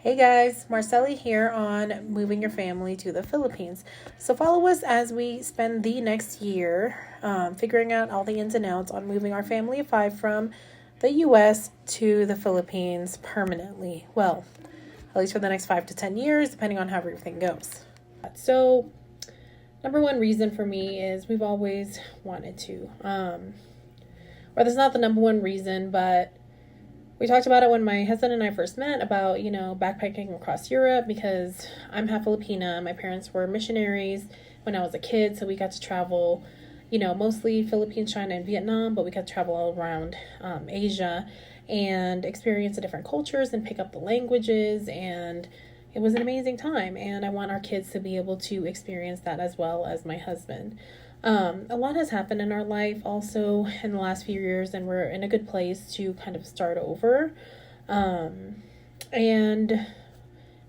Hey guys, Marcelli here on moving your family to the Philippines. So follow us as we spend the next year figuring out all the ins and outs on moving our family of five from the U.S. to the Philippines permanently. Well, at least for the next 5 to 10 years, depending on how everything goes. So, number one reason for me is we've always wanted to. Or that's not the number one reason, but we talked about it when my husband and I first met about, backpacking across Europe because I'm half Filipina. My parents were missionaries when I was a kid, so we got to travel, mostly Philippines, China, and Vietnam, but we got to travel all around Asia and experience the different cultures and pick up the languages. And it was an amazing time. And I want our kids to be able to experience that as well as my husband. A lot has happened in our life also in the last few years, and we're in a good place to kind of start over. And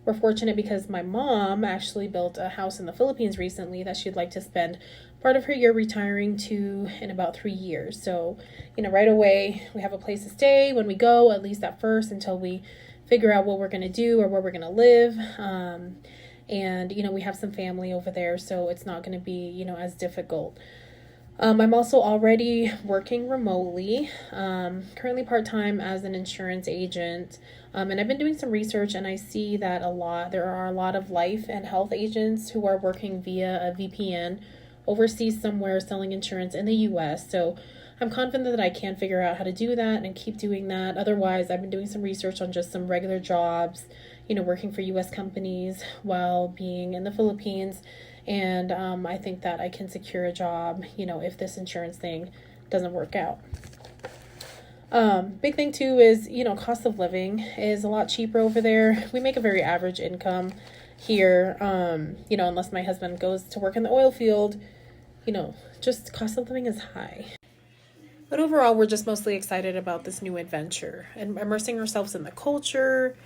we're fortunate because my mom actually built a house in the Philippines recently that she'd like to spend part of her year retiring to in about 3 years. So, right away we have a place to stay when we go, at least at first, until we figure out what we're going to do or where we're going to live. And we have some family over there, so it's not going to be as difficult. I'm also already working remotely, currently part-time as an insurance agent, and I've been doing some research, and I see that there are a lot of life and health agents who are working via a VPN overseas somewhere selling insurance in the US. So I'm confident that I can figure out how to do that and keep doing that. Otherwise, I've been doing some research on just some regular jobs, working for US companies while being in the Philippines. And I think that I can secure a job, if this insurance thing doesn't work out. Big thing too is, cost of living is a lot cheaper over there. We make a very average income here, unless my husband goes to work in the oil field, just cost of living is high. But overall, we're just mostly excited about this new adventure and immersing ourselves in the culture,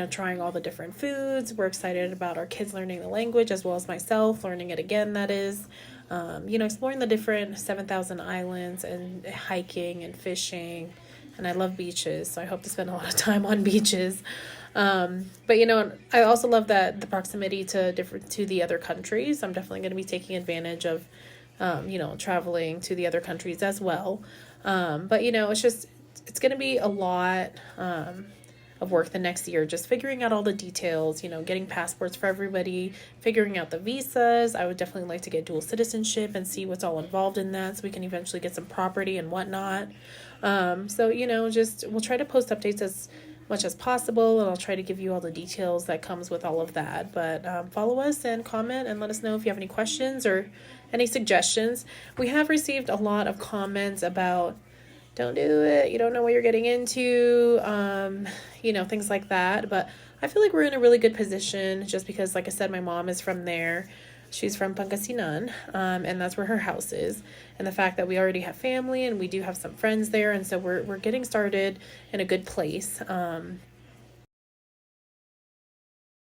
trying all the different foods. We're excited about our kids learning the language as well as myself learning it again, that is. Exploring the different 7,000 islands and hiking and fishing. And I love beaches, so I hope to spend a lot of time on beaches. But I also love that the proximity to the other countries. I'm definitely going to be taking advantage of traveling to the other countries as well. But it's going to be a lot of work the next year, just figuring out all the details, getting passports for everybody, figuring out the visas. I would definitely like to get dual citizenship and see what's all involved in that so we can eventually get some property and whatnot. We'll try to post updates as much as possible, and I'll try to give you all the details that comes with all of that. But follow us and comment and let us know if you have any questions or any suggestions. We have received a lot of comments about don't do it, you don't know what you're getting into, things like that. But I feel like we're in a really good position just because, like I said, my mom is from there. She's from Pangasinan, and that's where her house is. And the fact that we already have family and we do have some friends there, and so we're getting started in a good place.